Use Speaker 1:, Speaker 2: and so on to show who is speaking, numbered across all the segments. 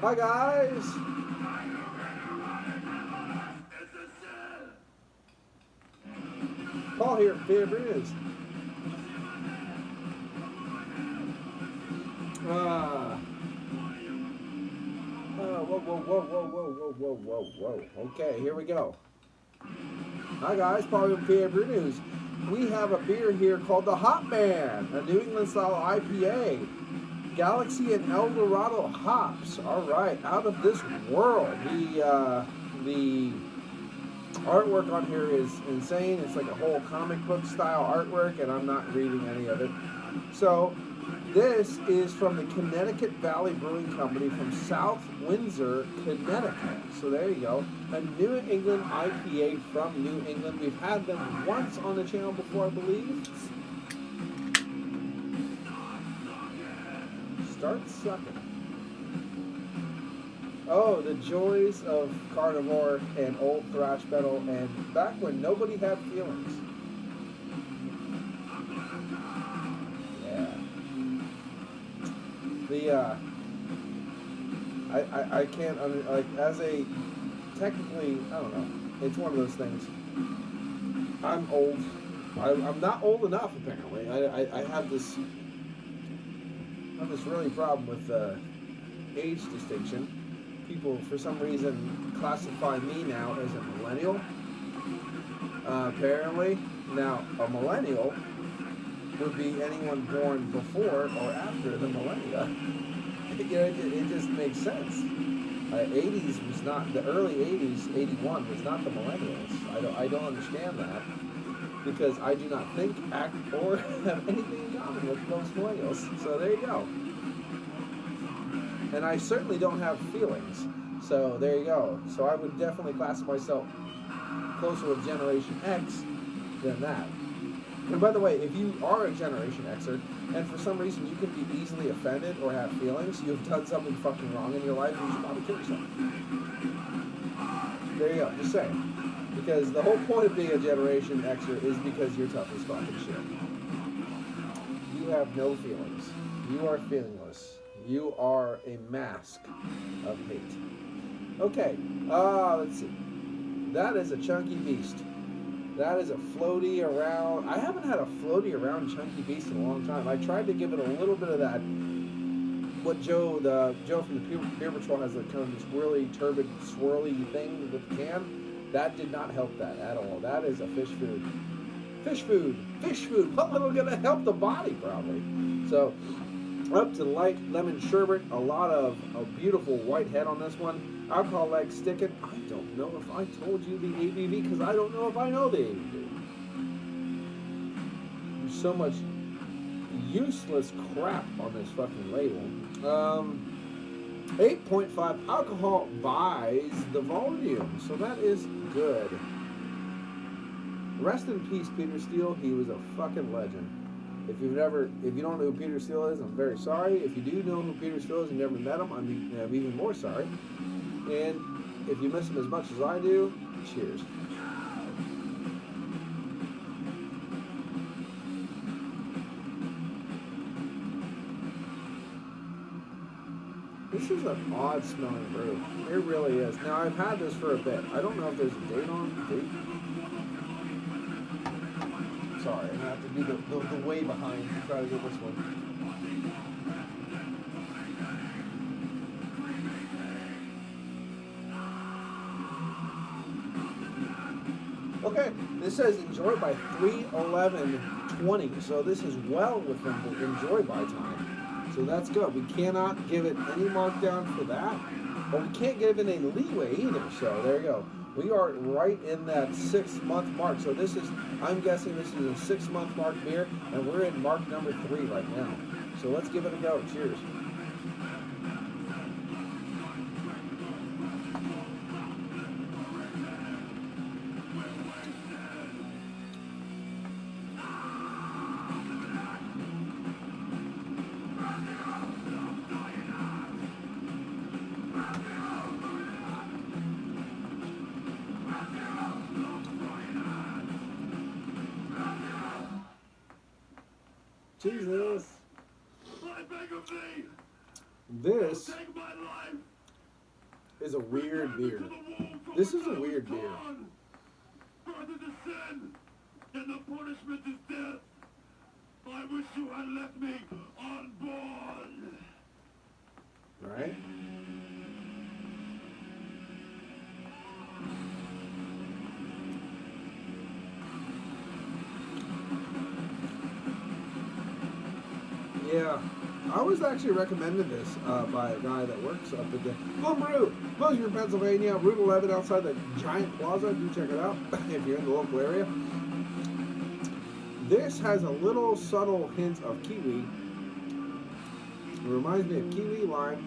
Speaker 1: Hi guys. Paul here, PABrewNews. Whoa. Okay, here we go. Hi guys, Paul here, PABrewNews. We have a beer here called the HopMan, a New England style IPA. Galaxy and Eldorado hops. All right, out of this world. The artwork on here is insane. It's like a whole comic book style artwork, and I'm not reading any of it. So this is from the Connecticut Valley Brewing Company from South Windsor, Connecticut. So there you go. A New England IPA from New England. We've had them once on the channel before, I believe. Start sucking. Oh, the joys of carnivore and old thrash metal, and back when nobody had feelings. Yeah. I can't, like, as a, technically, I don't know, it's one of those things. I'm old. I'm not old enough, apparently. I have this really problem with age distinction. People, for some reason, classify me now as a millennial. Apparently, now a millennial would be anyone born before or after the millennia. It just makes sense. 80s was not the early 80s. 81 was not the millennials. I don't understand that, because I do not think, act, or have anything in common with most millennials. So there you go. And I certainly don't have feelings. So there you go. So I would definitely class myself closer with Generation X than that. And by the way, if you are a Generation Xer, and for some reason you can be easily offended or have feelings, you've done something fucking wrong in your life, and you should probably kill yourself. There you go, just saying. Because the whole point of being a Generation Xer is because you're tough as fucking shit. You have no feelings. You are feelingless. You are a mask of hate. Okay, let's see. That is a chunky beast. That is a floaty around. I haven't had a floaty around chunky beast in a long time. I tried to give it a little bit of that. What Joe from the Beer Patrol has, kind of this whirly, turbid, swirly thing with the can. That did not help that at all. That is a fish food. Fish food. What little gonna help the body, probably. So, up to light lemon sherbet. A lot of a beautiful white head on this one. Alcohol leg sticking. I don't know if I told you the ABV, because I don't know if I know the ABV. There's so much useless crap on this fucking label. 8.5 alcohol buys the volume, so that is good. Rest in peace, Peter Steele. He was a fucking legend. If you don't know who Peter Steele is, I'm very sorry. If you do know who Peter Steele is and never met him, I'm even more sorry. And if you miss him as much as I do, cheers. This is an odd smelling brew. It really is. Now, I've had this for a bit. I don't know if there's a date on it. Sorry, I'm going to have to do the way behind to try to get this one. Okay, this says enjoy by 3/11/20, so this is well within the enjoy by time. So that's good. We cannot give it any markdown for that, but we can't give it any leeway either. So there you go. We are right in that 6-month mark. So this is, I'm guessing this is a 6-month mark beer, and we're in mark number 3 right now. So let's give it a go. Cheers. Jesus. This is a weird beer. This is a weird beer.
Speaker 2: Further to sin, and the punishment is death. I wish you had left me on board.
Speaker 1: Right? Yeah, I was actually recommended this by a guy that works up at the HopMan, Bossier, Pennsylvania, Route 11 outside the Giant Plaza. Do check it out if you're in the local area. This has a little subtle hint of kiwi. It reminds me of kiwi lime.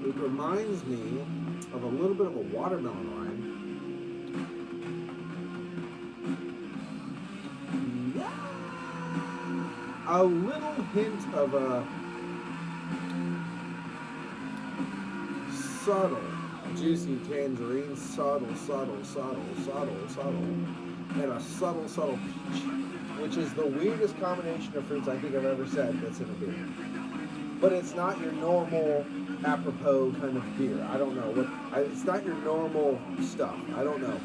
Speaker 1: It reminds me of a little bit of a watermelon lime. A little hint of a subtle, juicy tangerine, subtle, and a subtle peach, which is the weirdest combination of fruits I think I've ever said that's in a beer. But it's not your normal apropos kind of beer. I don't know it's not your normal stuff. I don't know.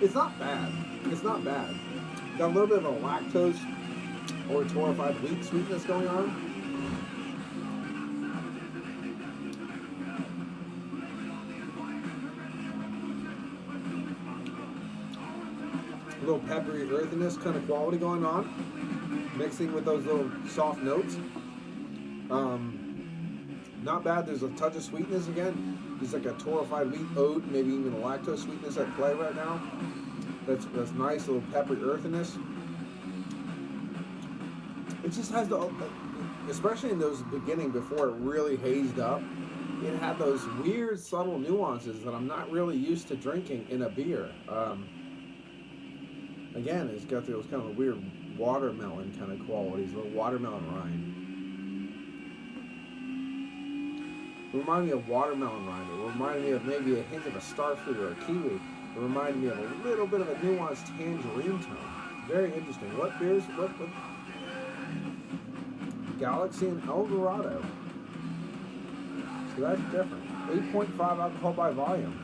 Speaker 1: It's not bad. It's not bad. Got a little bit of a lactose or torrefied wheat sweetness going on. A little peppery earthiness kind of quality going on, mixing with those little soft notes. Not bad. There's a touch of sweetness again. There's like a torrefied wheat oat, maybe even a lactose sweetness at play right now. That's nice, a little peppery earthiness. It just has the, especially in those beginning before it really hazed up, it had those weird subtle nuances that I'm not really used to drinking in a beer. Again, it's got those kind of weird watermelon kind of qualities, a little watermelon rind. It reminded me of watermelon rind. It reminded me of maybe a hint of a starfruit or a kiwi. It reminded me of a little bit of a nuanced tangerine tone. Very interesting. What beers? What? Galaxy and El Dorado. So that's different. 8.5 alcohol by volume.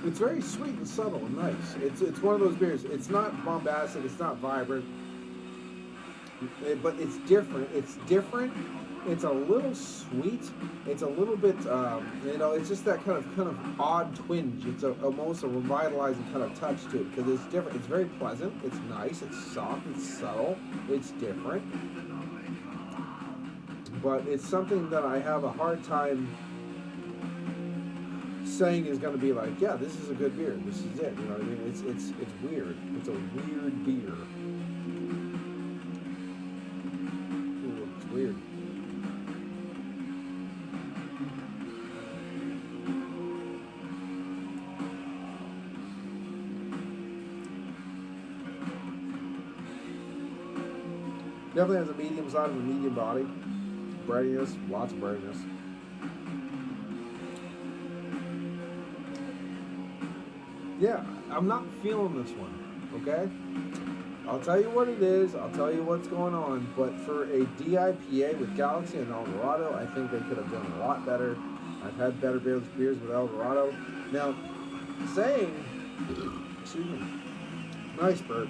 Speaker 1: It's very sweet and subtle and nice. It's one of those beers. It's not bombastic. It's not vibrant. But it's different. It's different. It's a little sweet. It's a little bit, it's just that kind of odd twinge. It's almost a revitalizing kind of touch to it because it's different. It's very pleasant. It's nice. It's soft. It's subtle. It's different. But it's something that I have a hard time saying is going to be like, yeah, this is a good beer. This is it. You know what I mean? It's weird. It's a weird beer. Ooh, it's weird. Definitely has a medium side and a medium body. Breadiness, lots of breadiness. Yeah, I'm not feeling this one, okay? I'll tell you what it is, I'll tell you what's going on, but for a DIPA with Galaxy and El Dorado, I think they could have done a lot better. I've had better beers with El Dorado. Now, saying, excuse me, nice burp.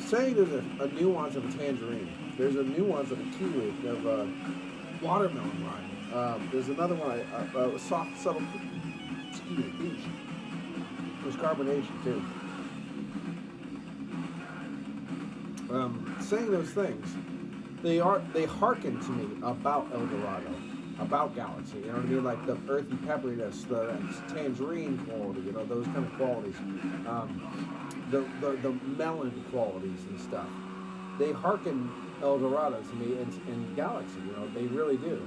Speaker 1: Saying there's a nuance of a tangerine, there's a nuance of a kiwi, of a watermelon rind. There's another one, a soft, subtle peach. There's carbonation too. Saying those things, they hearken to me about El Dorado, about Galaxy. You know what I mean? Like the earthy pepperiness, the tangerine quality. You know, those kind of qualities. The melon qualities and stuff. they hearken El Dorado to me in Galaxy. You know, they really do.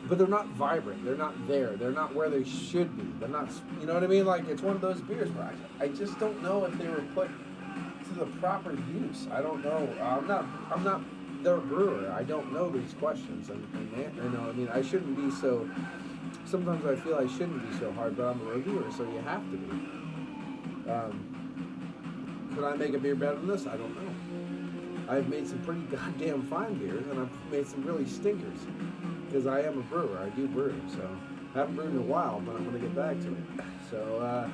Speaker 1: But they're not vibrant. They're not there. They're not where they should be. They're not. You know what I mean? Like, it's one of those beers where I just don't know if they were put to the proper use. I don't know. I'm not their brewer. I don't know these questions, and you know, I mean, I shouldn't be so. Sometimes I feel I shouldn't be so hard, but I'm a reviewer, so you have to be. Could I make a beer better than this? I don't know. I've made some pretty goddamn fine beers, and I've made some really stinkers. Because I am a brewer. I do brew, so I haven't brewed in a while, but I'm going to get back to it. So,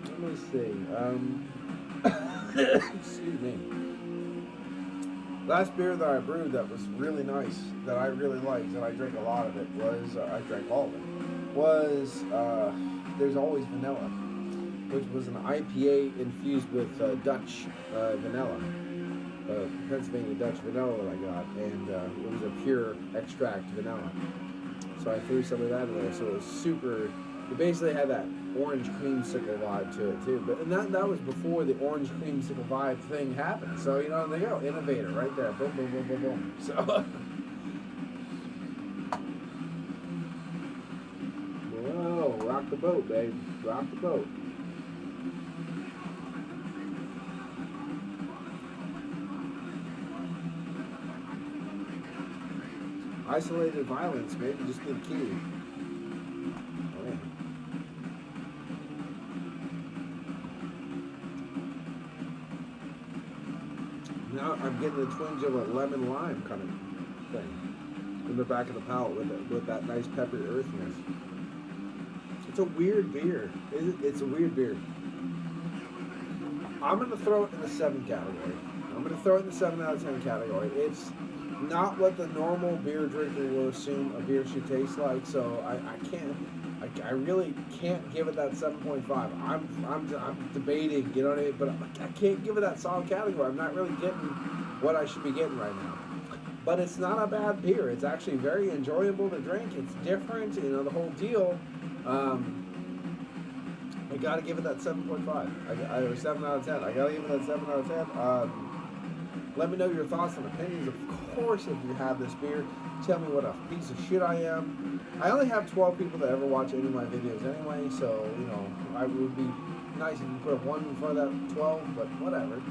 Speaker 1: let me see. Excuse me. Last beer that I brewed that was really nice, that I really liked, and I drank a lot of it, was, I drank all of it, was There's Always Vanilla, which was an IPA infused with Dutch vanilla. Pennsylvania Dutch vanilla that I got, and it was a pure extract vanilla. So I threw some of that in there, so it was super. It basically had that orange creamsicle vibe to it too. But and that was before the orange creamsicle vibe thing happened. So you know, there you go, innovator right there. Boom, boom, boom, boom, boom. So. Whoa, rock the boat, babe. Rock the boat. Isolated violence, maybe just get a key. Oh, yeah. Now I'm getting a twinge of a lemon lime kind of thing in the back of the palate with that nice peppery earthiness. It's a weird beer. It's a weird beer. I'm gonna throw it in the 7 category. I'm gonna throw it in the 7 out of 10 category. It's not what the normal beer drinker will assume a beer should taste like, so I really can't give it that 7.5. I'm debating, you know what I mean? But I can't give it that solid category. I'm not really getting what I should be getting right now. But it's not a bad beer. It's actually very enjoyable to drink. It's different, you know, the whole deal. I gotta give it that 7.5. Or 7 out of 10. I gotta give it that 7 out of 10. Let me know your thoughts and opinions. Of course, if you have this beer, tell me what a piece of shit I am. I only have 12 people that ever watch any of my videos anyway, so, you know, I would be nice if you put a 1 in front of that 12, but whatever.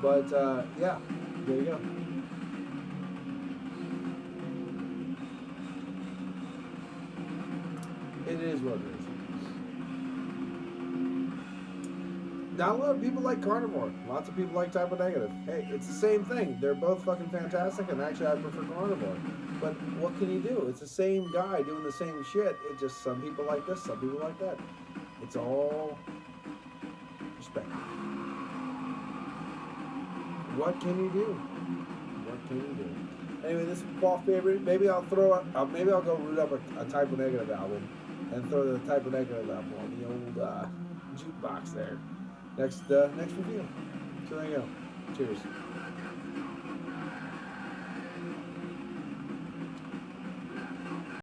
Speaker 1: But, yeah, there you go. It is what it is. Now, a lot of people like Carnivore. Lots of people like Type of Negative. Hey, it's the same thing. They're both fucking fantastic, and actually I prefer Carnivore. But what can you do? It's the same guy doing the same shit. It just, some people like this, some people like that. It's all perspective. What can you do? What can you do? Anyway, this is Paul's favorite. Maybe I'll go root up a Type of Negative album and throw the Type of Negative album on the old jukebox there. Next review. So there you go. Cheers.